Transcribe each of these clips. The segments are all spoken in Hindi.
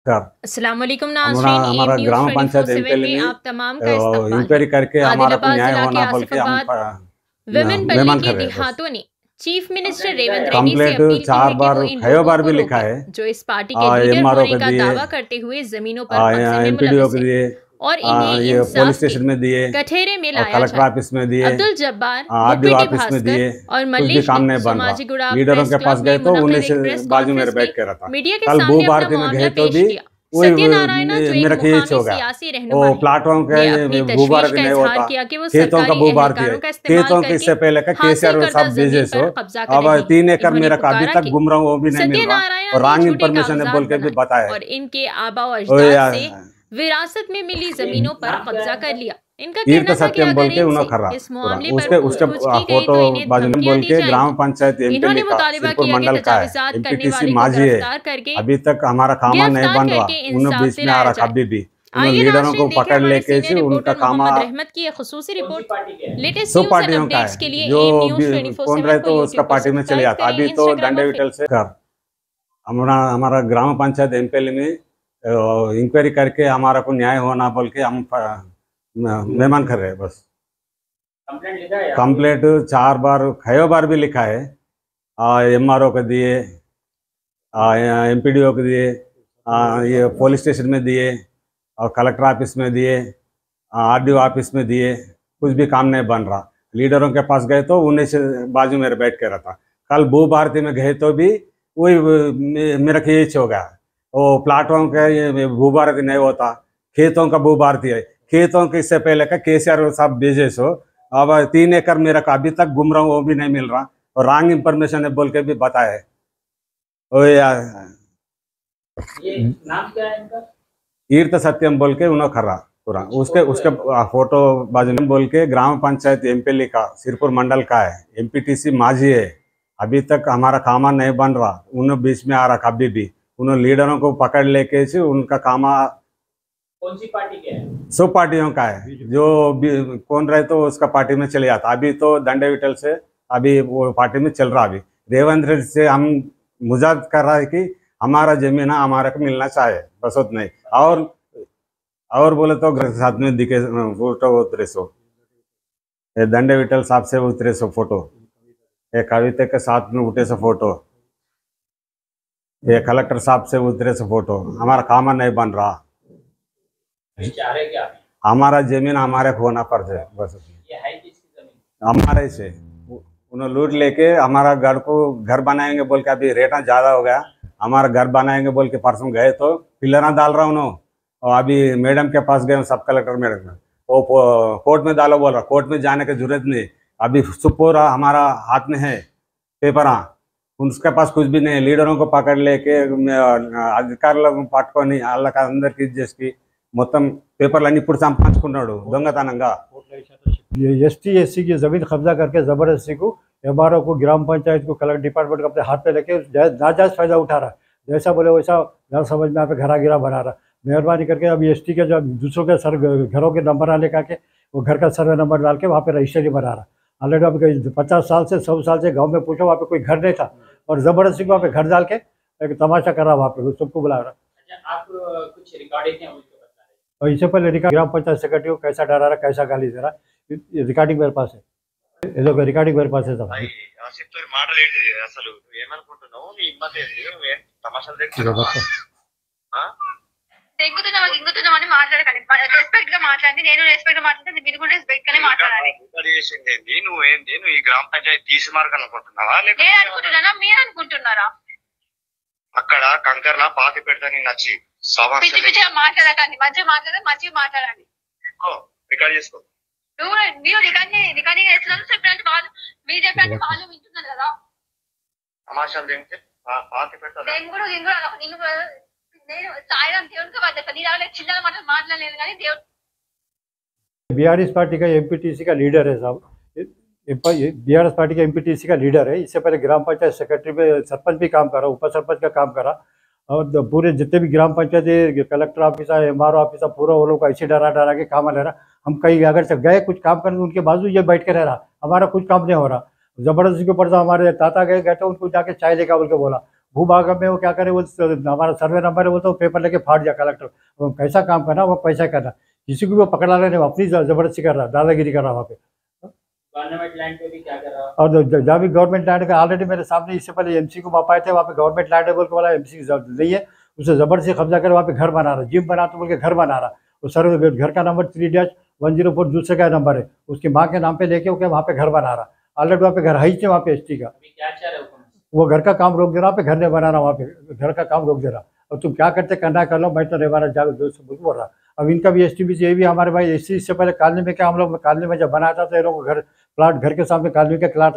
अस्सलाम वालेकुम हमारा नाज़रीन, हमारा एम न्यूज़ ग्राम पंचायत 24/7 एमपीएल में में आप तमाम का इस्तकबाल है। इंक्वायरी करके हमारा को आदिलाबाद न्याय जिला के होना बोल के हम आसिफाबाद विमेन पल्ली मेहमान के कर रहे हैं बस। देहातों ने चीफ मिनिस्टर रेवंत रेड्डी से कंप्लेंट अपील की 4 है कि बार वो इन 6 लोगों बार को भी लिखा रोके है। जो इस पार्टी के लीडर एमआरओ होने को का दिए, दावा करते हुए जमीनों पर कब्जे में एमपीडीओ मुलविस को है दिए, और इन्हें ये पुलिस इंसाफ के स्टेशन में दिए कठेरे में और लाया कलेक्टर जाए। ऑफिस में दिए, अब्दुल जब्बार, आरडीओ बुप्पीटी ऑफिस में भास्कर दिए, और कुछ भी मल्लेश काम ने नहीं बन रहा। समाजी गुड़ा लीडरों प्रेस के पास क्लब गए में तो मुनक्किद उन्हीं से एक प्रेस बाजू मेरे कॉन्फ्रेंस बैठ में के रहता। मीडिया के कल भू सामने अपना भारती में मामला गए तो पेश भी किया। वही सत्यनारायण, जो एक मेरा खेच मुकामी होगा। सियासी वो रहनुमा है, प्लाटफॉर्म ने का अपनी भू तशवीश भारती का नहीं इजहार होता, किया कि वो खेतों का सरकारी भू भारती है। एहलकारों का इस्तेमाल खेतों के करके इससे पहले का हासिल केसीआर करदा सब जमीन बिजनेस हो। पर कब्जा कर अब रही है। 3 एकड़ इन्होंने मेरा का अभी पुकारा तक कि घूम रहा हूँ, वो भी नहीं मिल रहा। सत्यनारायण और ने रॉन्ग झूठे इन्फॉर्मेशन है बोल कागजात के भी बनाए बताया। और इनके आबा व ओ अजदाद यार, से विरासत में मिली जमीनों पर कब्जा कर लिया। इनका तीर्थ कहना था कि सत्यम बोल अगर के उन्होंने इनसे खर्रा इस पूरा मामले पर उसके उसके पूछताछ की गई फोटो तो इन्हें बाजू में धमकियां बोल दी के ग्राम जाएंगी। पंचायत एमपी इन्होंने लिखा, मुतालिबा सिरपुर किया कि मंडल का है, तजाविजात करने एमपीटीसी वाले को माजी है। गिरफ्तार करके अभी तक हमारा कामा नहीं बन रहा। उन्होंने इंसाफ बीच में आ दिलाया रखा जाए। अभी भी। उन्होंने आइए लीडरों को नाज़रीन, देखें पकड़ हमारे लेके सीनियर उनका रिपोर्टर कामा मोहम्मद रहमत की एक खुसूसी रिपोर्ट। लेटेस्ट सब न्यूज़ एंड पार्टियों का अपडेट्स है। के लिए जो एम न्यूज़ कौन रहे 24/7 को तो उसका यूट्यूब पर पार्टी में चले सब्सक्राइब जाता। करें, अभी तो इंस्टाग्राम डंडे और विटल से कर हमारा हमारा ग्राम पंचायत एमपीएल में इंक्वायरी करके हमारा को न्याय होना बोल के हम मेहमान कर रहे हैं बस। कंप्लेंट 4 बार 6 बार भी लिखा है। एमआरओ को दिए, एमपीडीओ को दिए, ये पुलिस स्टेशन में दिए और कलेक्टर ऑफिस में दिए, आरडीओ ऑफिस में दिए, कुछ भी काम नहीं बन रहा। लीडरों के पास गए तो उन्हीं से बाजू मेरे बैठ के रहता। कल भू भारती में गए तो भी वही मेरा खेच हो गया। वो प्लाटफॉर्म का ये भू भारती नहीं होता, खेतों का भू भारती है। खेतों के इससे पहले का केसीआर साहब बिजनेस हो। अब 3 एकड़ मेरा का अभी तक घूम रहा हूँ, वो भी नहीं मिल रहा और रॉन्ग इन्फॉर्मेशन है बोल के भी बताया है। ओ यार, ये नाम क्या है इनका? तीर्थ सत्यम बोल के उन्होंने खर्रा पूरा उसके उसके फोटो बाजू में बोल के ग्राम पंचायत एमपी लिखा, सिरपुर मंडल का है, एमपीटीसी माजी है। अभी तक हमारा कामा नहीं बन रहा। उन्होंने बीच में आ रखा अभी भी। उन्होंने लीडरों को पकड़ लेके से उनका कामा कौन सी पार्टी के है? सब पार्टियों का है। जो कौन रहे तो उसका पार्टी में चले जाता। अभी तो दंडे विटल से अभी वो पार्टी में चल रहा। अभी रेवंत रेड्डी से हम मुजाद कर रहा है कि हमारा जमीन हमारे को मिलना चाहिए, बस उतना नहीं। और बोले तो साथ में दिखे फोटो उतरे सो, ये दंडे विटल साहब से उतरे सो फोटो, ये कविता के साथ में उठे सो फोटो, ये कलेक्टर साहब से उतरे सो फोटो। हमारा कामा नहीं बन रहा। चाह रहे क्या? हमारा जमीन हमारे को होना पड़ जाए, बस। ये है किसकी जमीन? हमारे से उन्होंने लूट लेके हमारा घर बनाएंगे बोल के, अभी रेट ज़्यादा हो गया। हमारा घर बनाएंगे बोल के परसों गए तो पिलर डाल रहा उन्होंने। और अभी मैडम के पास गए, सब कलेक्टर मैडम में, वो कोर्ट में डालो बोल रहा। कोर्ट में जाने की जरूरत नहीं। अभी सुपूरा हमारा हाथ में है पेपर, उसके पास कुछ भी नहीं। लीडरों को पकड़ लेके अधिकारुలను పట్టుకొని వాళ్ళకి అందరికి ఇచ్చేసి మొత్తం పేపర్లు అన్ని ఇప్పుడు సంపాదించుకున్నాడు దొంగతనంగా। एसटी एससी की ज़मीन कब्जा करके ज़बरदस्ती को एमआरओ को, ग्राम पंचायत को, कलेक्टर डिपार्टमेंट को अपने हाथ पे लेके नाजायज़ फ़ायदा उठा रहा है। जैसा बोले वैसा घर समझ में यहाँ पे घरा गिरा बना रहा। मेहरबानी करके अभी एसटी के जो दूसरों के घरों के नंबर लेकर के वो घर का सर्वे नंबर डाल के वहाँ पे रजिस्ट्री बना रहा। ऑलरेडी अभी 50 साल से 100 साल से गाँव में पूछो, वहाँ पे कोई घर नहीं था और ज़बरदस्ती वहाँ पे घर डाल के एक तमाशा कर रहा वहाँ पे, सबको बुला रहा। अच्छा, आप कुछ रिकॉर्डिंग है मुझको बता रहे? और इससे पहले ग्राम पंचायत सेक्रेटरी को कैसा डरा रहा, कैसा गाली दे रहा, रिकॉर्डिंग मेरे पास है। ये लोग रिकॉर्डिंग मेरे पास है सब। ఆసిఫ్ తోని మాటలేంటిది అసలు? నువ్వేమనుకుంటున్నావు? నీ హిమ్మత్ ఏంది? నువ్వేం తమాషాలు తెస్తున్నావా? దింగుతున్నామని మాట్లాడకండి. రెస్పెక్ట్ గా మాట్లాడండి. నేను రెస్పెక్ట్ గా మాట్లాడితే మీరు కూడా రెస్పెక్ట్ గానే మాట్లాడాలి. చేసింది ఏంది? నువ్వేంది? నువ్వు ఈ గ్రామ పంచాయతీ తీసి మార్గనుకుంటున్నావా? నేను అనుకుంటున్నానా, మీరు అనుకుంటున్నారా? అక్కడ కంకర్లా పాతి పెడతా నీ నచ్చి పిచ్చి పిచ్చిగా మాట్లాడకండి. మంచిగా మాట్లాడండి. రికార్డ్ చేసుకో. మీరు రికార్డింగ్ చేస్తున్నారు. చెప్పినట్టు వాళ్ళు, మీరు చెప్పినట్టు వాళ్ళు వింటున్నారు కదా. తమాషాలు తింటే పాతి పెడతా. నేను సాయం దేవునికి బాధ్యత. నీ రావాలి చిన్న మాట్లాడలేదు కానీ దేవుడు। बीआरएस पार्टी का एमपीटीसी का लीडर है साहब। बीआरएस पार्टी का एमपीटीसी का लीडर है। इससे पहले ग्राम पंचायत सेक्रेटरी में सरपंच भी काम करा, उप सरपंच का काम करा और पूरे जितने भी ग्राम पंचायत कलेक्टर ऑफिस है, एमआरओ ऑफिस है, पूरा वो लोग ऐसे डरा के काम ले रहा। हम कहीं अगर से गए कुछ काम करने, उनके बाजू ये बैठ के रह रहा, हमारा कुछ काम नहीं हो रहा। ज़बरदस्ती के ऊपर हमारे ताता गए तो उनको जाके चाय लेकर बोल के बोला, भूभाग में वो क्या करे, वो हमारा सर्वे नंबर है वो तो पेपर लेके फाड़ दिया कलेक्टर। वो कैसा काम करना, वो पैसा करना, किसी को भी वो पकड़ा रहे, वो अपनी जबरदस्ती कर रहा, दादागिरी कर रहा वहाँ पे। गवर्नमेंट लैंड पे भी क्या कर रहा है? और जहाँ भी गवर्नमेंट लैंड का ऑलरेडी मेरे सामने इससे पहले एमसी को वहाँ आए थे, वहाँ पे गवर्नमेंट लैंड है बोल के वाला एमसी नहीं है, उसे जबरदस्ती कब्जा कर वहाँ पे घर बना रहा, जिम बना तो बोल के घर बना रहा। वो सर घर का नंबर 3-104 दूसरे का नंबर है, उसकी माँ के नाम पे लेके वो वहाँ पे घर बना रहा। ऑलरेडी वहाँ पे घर है ही वहाँ पे एसटी का। अभी क्या चाह रहे हो? वो घर का काम रोक दे रहा, पे घर नहीं बना रहा, वहाँ पे घर का काम रोक दे रहा। और तुम क्या करते करना कर लो, मैं तो रहवाना जाओ जो बोल रहा। अब इनका भी एसटी ये भी हमारे भाई एसटी, इससे पहले कॉलोनी में क्या हम लोग कॉलोनी में जब बनाया था तो ये लोग घर प्लाट घर के सामने कॉलोनी का प्लाट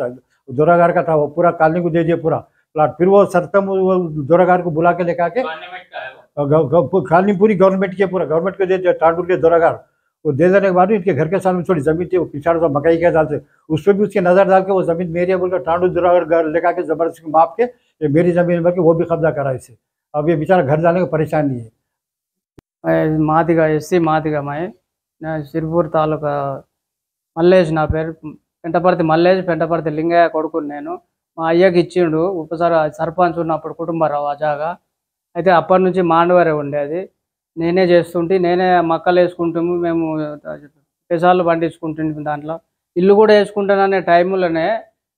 दोरागार का था, वो पूरा कॉलोनी को दे दिया पूरा प्लाट। फिर वो सरतम वो दोरागार को बुला के लेकर के गवर्नमेंट का है वो? कॉलोनी पूरी गवर्नमेंट की, पूरा गवर्नमेंट को दे दिया, टांडुल के दोरागार। वो दे देने के बाद इनके घर के सामने थोड़ी जमीन थी, वो पिछाड़ तो मकई के डालते, उस पर भी उसकी नज़र डाल के वो जमीन मेरी है बोलकर टांडुल दोरागार घर लेकर के जबरदस्ती माप के ये मेरी जमीन भर के वो भी कब्जा करा इससे। अब ये बेचारा घर जाने को परेशान नहीं है। మాదిగా ఎస్సీ మాదిగా సిరిపూర్ తాలూకా మల్లేష్ నా పేరు, పెంటపర్తి మల్లేష్, పెంటపర్తి లింగయ్య కొడుకుని నేను. మా అయ్యకి ఇచ్చిండు సర్పంచ్ ఉన్నప్పుడు కుటుంబరావు ఆ జాగా. అయితే అప్పటి నుంచి మాండవరే ఉండేది, నేనే చేస్తుంటే, నేనే మక్కలు వేసుకుంటాము, మేము పెసాలు పండించుకుంటుంది, దాంట్లో ఇల్లు కూడా వేసుకుంటాననే టైంలోనే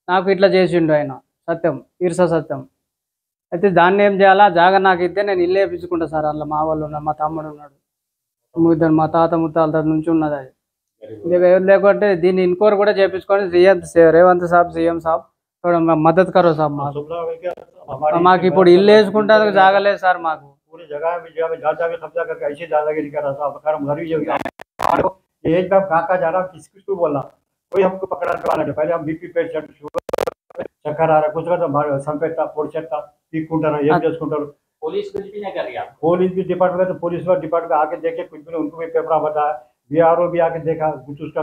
నాకు ఇట్లా చేసిండు ఆయన సత్యం, ఈర్ష సత్యం. అయితే దాన్ని ఏం చేయాలా, జాగా నాకు ఇస్తే నేను ఇల్లు వేయించుకుంటా సార్. అందులో మా వాళ్ళు ఉన్నారు, మా తమ్ముడు ఉన్నాడు, ఇద్దరు మా తాత ముత్తాల నుంచి ఉన్నది అది. లేకుంటే దీన్ని ఇన్క్వైరీ కూడా చేయించుకొని రేవంత్ సాబ్, సీఎం సాబ్ మద్దతు కరో సాబ్. మాకు ఇప్పుడు ఇల్లు వేసుకుంటే జాగలేదు సార్. మాకు पूरी जगह में जहाँ कब्जा करके ऐसी दादागिरी कर रहा था। घर भी एक बार कहाँ जा रहा, किसको बोलना, कोई हमको पकड़ा करवाना है। पहले हम बीपी पेशेंट, चक्कर आ रहा, कुछ का तो संपेट था, पोर्चेट था, पीकूंटर, पुलिस कुछ भी नहीं कर रही? पुलिस भी डिपार्टमेंट, तो पुलिस डिपार्टमेंट आके देखे, कुछ भी उनको भी पेपर बताया, बीआरओ भी आके देखा, कुछ उसका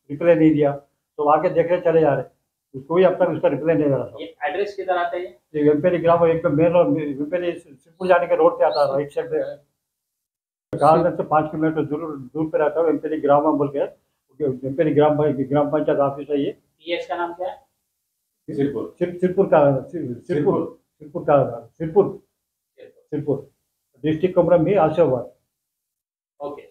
रिप्लाई नहीं दिया, तो आके देख रहे चले जा रहे, उसको भी अब तक उसका रिप्लाई नहीं दे रहा। ये एड्रेस किधर आता है? ये वेम्पेरी ग्राम, एक मेन रोड वेम्पेरी सिरपुर जाने के रोड पे आता है, राइट साइड गाँव से 5 किलोमीटर दूर पे रहता है वेम्पेरी ग्राम में बोल के। वेम्पेरी ग्राम पंचायत ऑफिस है ये। पीएस का नाम क्या है? सिरपुर डिस्ट्रिक्ट कमरम भी आशाबाद। ओके।